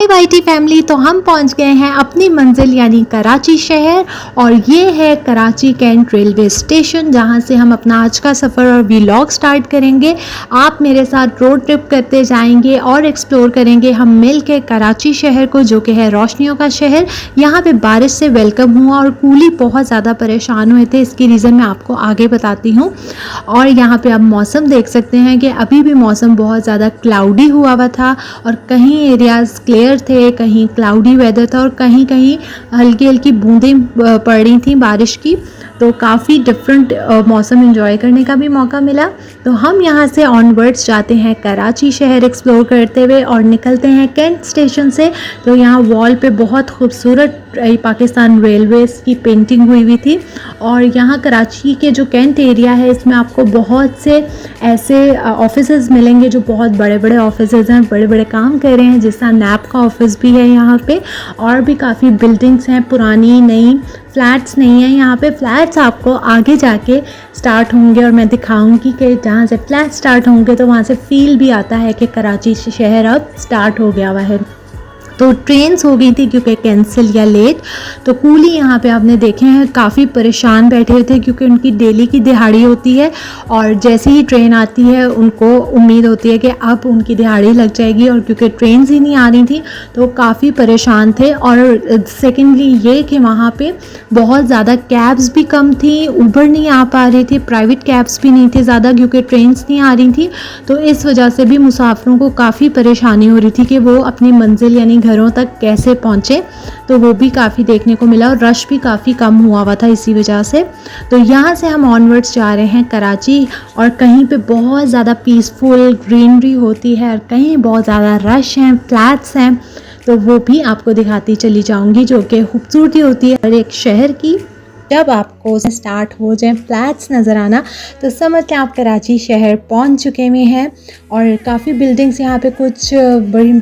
YT family, तो हम पहुंच गए हैं अपनी मंजिल यानी कराची शहर। और ये है कराची कैंट रेलवे स्टेशन, जहां से हम अपना आज का सफ़र और व्लॉग स्टार्ट करेंगे। आप मेरे साथ रोड ट्रिप करते जाएंगे और एक्सप्लोर करेंगे हम मिल के कराची शहर को, जो कि है रोशनियों का शहर। यहाँ पे बारिश से वेलकम हुआ और कूली बहुत ज़्यादा परेशान हुए थे। इसकी रीज़न मैं आपको आगे बताती हूँ। और यहाँ पर आप मौसम देख सकते हैं कि अभी भी मौसम बहुत ज़्यादा क्लाउडी हुआ था और कहीं एरियाज़ क्लियर थे, कहीं क्लाउडी वेदर था और कहीं कहीं हल्की हल्की बूंदें पड़ रही थी बारिश की। तो काफ़ी डिफरेंट मौसम एंजॉय करने का भी मौका मिला। तो हम यहाँ से ऑनवर्ड्स जाते हैं कराची शहर एक्सप्लोर करते हुए और निकलते हैं कैंट स्टेशन से। तो यहाँ वॉल पे बहुत खूबसूरत पाकिस्तान रेलवेज़ की पेंटिंग हुई थी। और यहाँ कराची के जो कैंट एरिया है, इसमें आपको बहुत से ऐसे ऑफिसेज़ मिलेंगे जो बहुत बड़े बड़े ऑफिसेज़ हैं, बड़े बड़े काम कर रहे हैं, जिसका नैप का ऑफिस भी है यहाँ पे। और भी काफ़ी बिल्डिंग्स हैं, पुरानी नई, फ्लैट्स नहीं है यहाँ पे। फ्लैट्स आपको आगे जाके स्टार्ट होंगे और मैं दिखाऊंगी कि जहाँ से फ्लैट स्टार्ट होंगे तो वहाँ से फील भी आता है कि कराची शहर अब स्टार्ट हो गया हुआ है। तो ट्रेन्स हो गई थी क्योंकि कैंसिल या लेट। तो कूली यहाँ पे आपने देखे हैं काफ़ी परेशान बैठे हुए थे, क्योंकि उनकी डेली की दिहाड़ी होती है और जैसे ही ट्रेन आती है उनको उम्मीद होती है कि अब उनकी दिहाड़ी लग जाएगी। और क्योंकि ट्रेन्स ही नहीं आ रही थी तो काफ़ी परेशान थे। और सेकेंडली ये कि वहाँ पे बहुत ज़्यादा कैब्स भी कम थी, ऊबर नहीं आ पा रही थी, प्राइवेट कैब्स भी नहीं थे ज़्यादा क्योंकि ट्रेन्स नहीं आ रही थी। तो इस वजह से भी मुसाफिरों को काफ़ी परेशानी हो रही थी कि वो अपनी मंजिल यानी घरों तक कैसे पहुँचे। तो वो भी काफ़ी देखने को मिला और रश भी काफ़ी कम हुआ था इसी वजह से। तो यहाँ से हम ऑनवर्ड्स जा रहे हैं कराची और कहीं पे बहुत ज़्यादा पीसफुल ग्रीनरी होती है और कहीं बहुत ज़्यादा रश हैं, फ्लैट्स हैं। तो वो भी आपको दिखाती चली जाऊँगी, जो कि खूबसूरती होती है हर एक शहर की। जब आपको स्टार्ट हो जाए फ्लैट्स नज़र आना तो समझ लें आप कराची शहर पहुंच चुके हुए हैं। और काफ़ी बिल्डिंग्स यहाँ पे कुछ बड़ी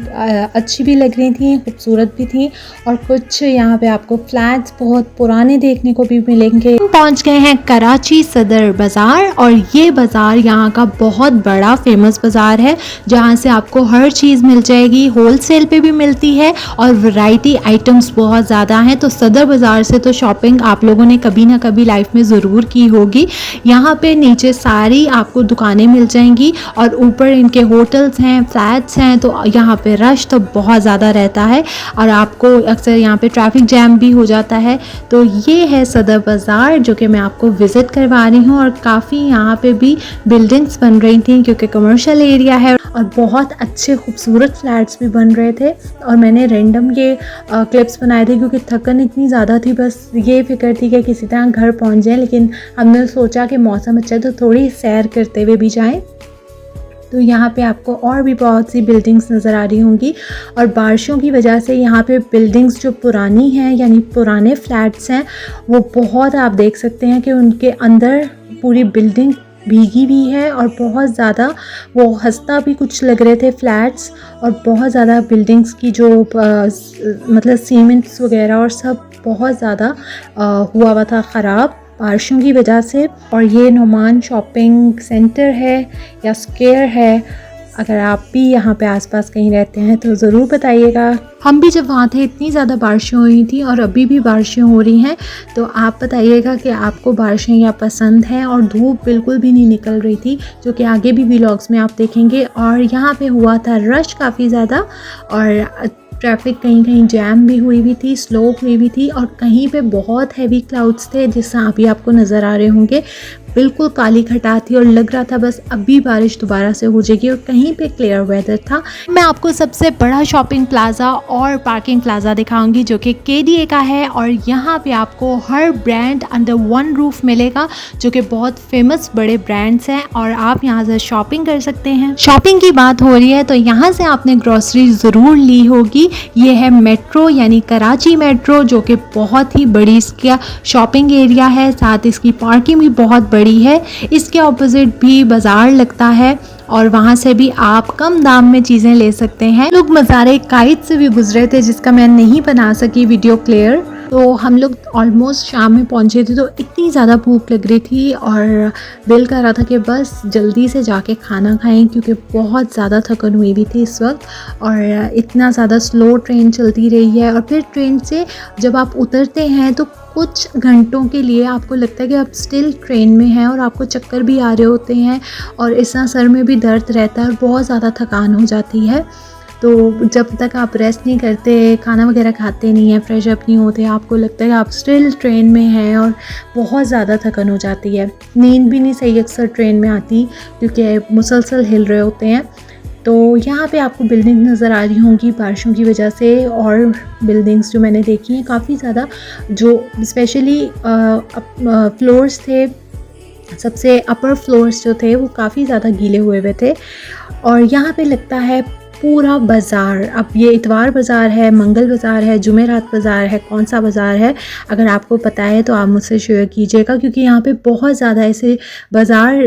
अच्छी भी लग रही थी, खूबसूरत भी थी, और कुछ यहाँ पे आपको फ्लैट्स बहुत पुराने देखने को भी मिलेंगे। हम पहुँच गए हैं कराची सदर बाज़ार और ये बाज़ार यहाँ का बहुत बड़ा फेमस बाज़ार है, जहाँ से आपको हर चीज़ मिल जाएगी, होलसेल पे भी मिलती है और वैरायटी आइटम्स बहुत ज़्यादा हैं। तो सदर बाज़ार से तो शॉपिंग आप लोगों ने कभी ना कभी लाइफ में ज़रूर की होगी। यहाँ पे नीचे सारी आपको दुकानें मिल जाएंगी और ऊपर इनके होटल्स हैं, फ्लैट्स हैं। तो यहाँ पे रश तो बहुत ज़्यादा रहता है और आपको अक्सर यहाँ पे ट्रैफिक जैम भी हो जाता है। तो ये है सदर बाज़ार जो कि मैं आपको विज़िट करवा रही हूँ। और काफ़ी यहाँ पे भी बिल्डिंग्स बन रही थी क्योंकि कमर्शियल एरिया है और बहुत अच्छे खूबसूरत फ्लैट्स भी बन रहे थे। और मैंने रैंडम ये क्लिप्स बनाए थे क्योंकि थकन इतनी ज़्यादा थी, बस ये फिक्र थी कि किसी तरह घर पहुंच जाए। लेकिन हमने सोचा कि मौसम अच्छा है तो थोड़ी सैर करते हुए भी जाएं। तो यहाँ पे आपको और भी बहुत सी बिल्डिंग्स नज़र आ रही होंगी और बारिशों की वजह से यहाँ पे बिल्डिंग्स जो पुरानी हैं यानी पुराने फ्लैट्स हैं वो बहुत, आप देख सकते हैं कि उनके अंदर पूरी बिल्डिंग भीगी भी है और बहुत ज़्यादा वो हंसता भी कुछ लग रहे थे फ्लैट्स। और बहुत ज़्यादा बिल्डिंग्स की जो मतलब सीमेंट्स वगैरह और सब बहुत ज़्यादा हुआ था ख़राब बारिशों की वजह से। और ये नोमान शॉपिंग सेंटर है या स्क्वायर है। अगर आप भी यहाँ पे आसपास कहीं रहते हैं तो ज़रूर बताइएगा। हम भी जब वहाँ थे इतनी ज़्यादा बारिशें हुई थी और अभी भी बारिशें हो रही हैं। तो आप बताइएगा कि आपको बारिशें या पसंद हैं। और धूप बिल्कुल भी नहीं निकल रही थी, जो कि आगे भी व्लॉग्स में आप देखेंगे। और यहाँ पे हुआ था रश काफ़ी ज़्यादा और ट्रैफिक कहीं कहीं जैम भी हुई थी, स्लो हुई भी थी। और कहीं पे बहुत हैवी क्लाउड्स थे, जिससे अभी आपको नज़र आ रहे होंगे। बिल्कुल काली घटा थी और लग रहा था बस अभी बारिश दोबारा से हो जाएगी। और कहीं पे क्लियर वेदर था। मैं आपको सबसे बड़ा शॉपिंग प्लाजा और पार्किंग प्लाजा दिखाऊंगी, जो कि केडीए का है। और यहाँ पे आपको हर ब्रांड अंडर वन रूफ मिलेगा, जो कि बहुत फेमस बड़े ब्रांड्स हैं और आप यहाँ से शॉपिंग कर सकते हैं। शॉपिंग की बात हो रही है तो यहाँ से आपने ग्रॉसरी ज़रूर ली होगी। ये है मेट्रो यानी कराची मेट्रो, जो कि बहुत ही बड़ी इसका शॉपिंग एरिया है, साथ इसकी पार्किंग भी बहुत बड़ी है। इसके ऑपोजिट भी बाजार लगता है और वहाँ से भी आप कम दाम में चीज़ें ले सकते हैं। लोग मज़ारे काइट से भी गुजरे थे, जिसका मैं नहीं बना सकी वीडियो क्लियर। तो हम लोग ऑलमोस्ट शाम में पहुँचे थे, तो इतनी ज़्यादा भूख लग रही थी और दिल कर रहा था कि बस जल्दी से जाके खाना खाएं, क्योंकि बहुत ज़्यादा थकन हुई भी थी इस वक्त और इतना ज़्यादा स्लो ट्रेन चलती रही है। और फिर ट्रेन से जब आप उतरते हैं तो कुछ घंटों के लिए आपको लगता है कि आप स्टिल ट्रेन में हैं और आपको चक्कर भी आ रहे होते हैं और इस तरह सर में भी दर्द रहता है और बहुत ज़्यादा थकान हो जाती है। तो जब तक आप रेस्ट नहीं करते, खाना वगैरह खाते नहीं हैं, फ्रेश अप नहीं होते, आपको लगता है कि आप स्टिल ट्रेन में हैं और बहुत ज़्यादा थकान हो जाती है। नींद भी नहीं सही अक्सर ट्रेन में आती क्योंकि मुसलसल हिल रहे होते हैं। तो यहाँ पे आपको बिल्डिंग नज़र आ रही होंगी बारिशों की वजह से, और बिल्डिंग्स जो मैंने देखी हैं काफ़ी ज़्यादा, जो स्पेशली फ्लोर्स थे, सबसे अपर फ्लोर्स जो थे वो काफ़ी ज़्यादा गीले हुए थे। और यहाँ पे लगता है पूरा बाज़ार, अब ये इतवार बाज़ार है, मंगल बाज़ार है, जुमेरात बाज़ार है, कौन सा बाज़ार है, अगर आपको पता है तो आप मुझसे शेयर कीजिएगा, क्योंकि यहाँ पे बहुत ज़्यादा ऐसे बाज़ार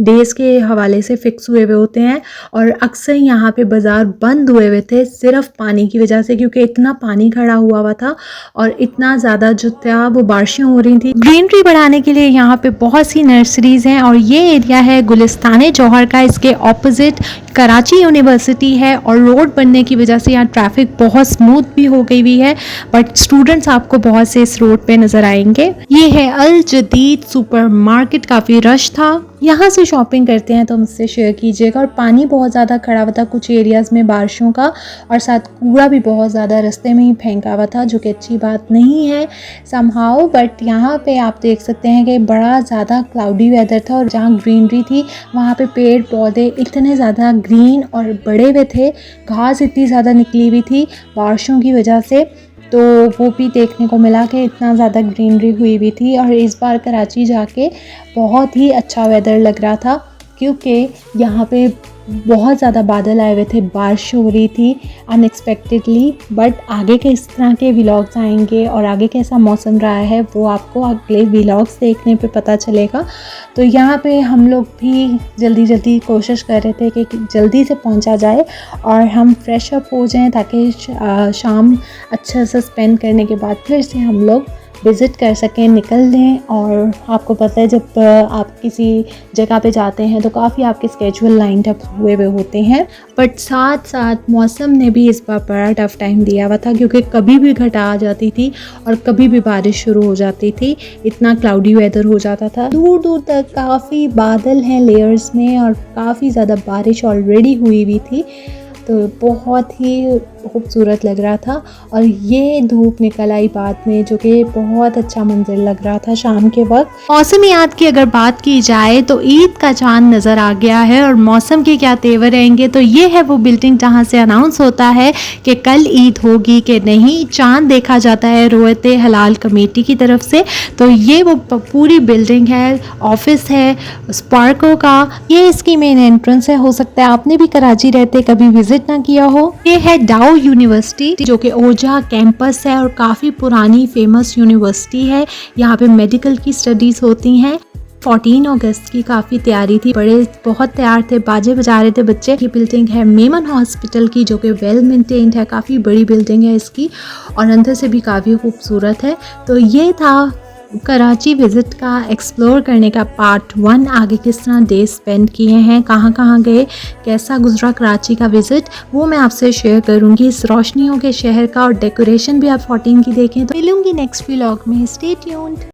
डेज़ के हवाले से फ़िक्स हुए हुए होते हैं और अक्सर यहाँ पे बाज़ार बंद हुए हुए थे सिर्फ पानी की वजह से, क्योंकि इतना पानी खड़ा हुआ था और इतना ज़्यादा जो था वो बारिशें हो रही थी। ग्रीनरी बढ़ाने के लिए यहाँ पे बहुत सी नर्सरीज़ हैं और ये एरिया है गुलिस्तान जौहर का, इसके ऑपोजिट कराची यूनिवर्सिटी है और रोड बनने की वजह से यहाँ ट्रैफिक बहुत स्मूथ भी हो गई हुई है, बट स्टूडेंट्स आपको बहुत से इस रोड पे नज़र आएंगे। ये है अल जदीद सुपर मार्केट, काफ़ी रश था। यहाँ से शॉपिंग करते हैं तो मुझसे शेयर कीजिएगा। और पानी बहुत ज़्यादा खड़ा हुआ था कुछ एरियाज़ में बारिशों का, और साथ कूड़ा भी बहुत ज़्यादा रास्ते में ही फेंका हुआ था, जो कि अच्छी बात नहीं है समहाउ। बट यहाँ पे आप देख सकते हैं कि बड़ा ज़्यादा क्लाउडी वेदर था और जहाँ ग्रीनरी थी वहाँ पे पेड़ पौधे इतने ज़्यादा ग्रीन और बड़े हुए थे, घास इतनी ज़्यादा निकली हुई थी बारिशों की वजह से, तो वो भी देखने को मिला कि इतना ज़्यादा ग्रीनरी हुई हुई थी। और इस बार कराची जाके बहुत ही अच्छा वेदर लग रहा था, क्योंकि यहाँ पे बहुत ज़्यादा बादल आए हुए थे, बारिश हो रही थी अनएक्सपेक्टेडली। बट आगे किस तरह के व्लॉग्स आएंगे और आगे कैसा मौसम रहा है वो आपको अगले व्लॉग्स देखने पे पता चलेगा। तो यहाँ पे हम लोग भी जल्दी जल्दी कोशिश कर रहे थे कि जल्दी से पहुँचा जाए और हम फ्रेश अप हो जाएं, ताकि शाम अच्छा सा स्पेंड करने के बाद फिर से हम लोग विज़िट कर सकें, निकल दें। और आपको पता है जब आप किसी जगह पे जाते हैं तो काफ़ी आपके स्केजुअल लाइंड अप हुए हुए होते हैं, बट साथ साथ मौसम ने भी इस बार बड़ा टफ़ टाइम दिया हुआ था, क्योंकि कभी भी घटा आ जाती थी और कभी भी बारिश शुरू हो जाती थी, इतना क्लाउडी वेदर हो जाता था। दूर दूर तक काफ़ी बादल हैं लेयर्स में और काफ़ी ज़्यादा बारिश ऑलरेडी हुई हुई थी, तो बहुत ही खूबसूरत लग रहा था। और ये धूप निकल आई बाद में, जो कि बहुत अच्छा मंजर लग रहा था शाम के वक्त। मौसमियात की अगर बात की जाए तो ईद का चांद नज़र आ गया है, और मौसम के क्या तेवर रहेंगे, तो ये है वो बिल्डिंग जहाँ से अनाउंस होता है कि कल ईद होगी कि नहीं। चांद देखा जाता है रोयत हलाल कमेटी की तरफ से। तो ये वो पूरी बिल्डिंग है, ऑफिस है स्पार्को का, ये इसकी मेन एंट्रेंस है। हो सकता है आपने भी कराची रहते कभी विजिट ना किया हो। ये है डाउ यूनिवर्सिटी, जो कि ओरछा कैंपस है और काफ़ी पुरानी फेमस यूनिवर्सिटी है। यहाँ पे मेडिकल की स्टडीज़ होती हैं। 14 अगस्त की काफ़ी तैयारी थी, बड़े बहुत तैयार थे, बाजे बजा रहे थे बच्चे। की बिल्डिंग है मेमन हॉस्पिटल की, जो कि वेल मेंटेन्ड है, काफ़ी बड़ी बिल्डिंग है इसकी और अंदर से भी काफ़ी खूबसूरत है। तो ये था कराची विज़िट का एक्सप्लोर करने का पार्ट 1। आगे किस तरह डे स्पेंड किए हैं, कहाँ कहाँ गए, कैसा गुजरा कराची का विज़िट, वो मैं आपसे शेयर करूँगी। इस रोशनियों के शहर का और डेकोरेशन भी आप 14 की देखें तो मिलूँगी नेक्स्ट व्लॉग में। Stay tuned.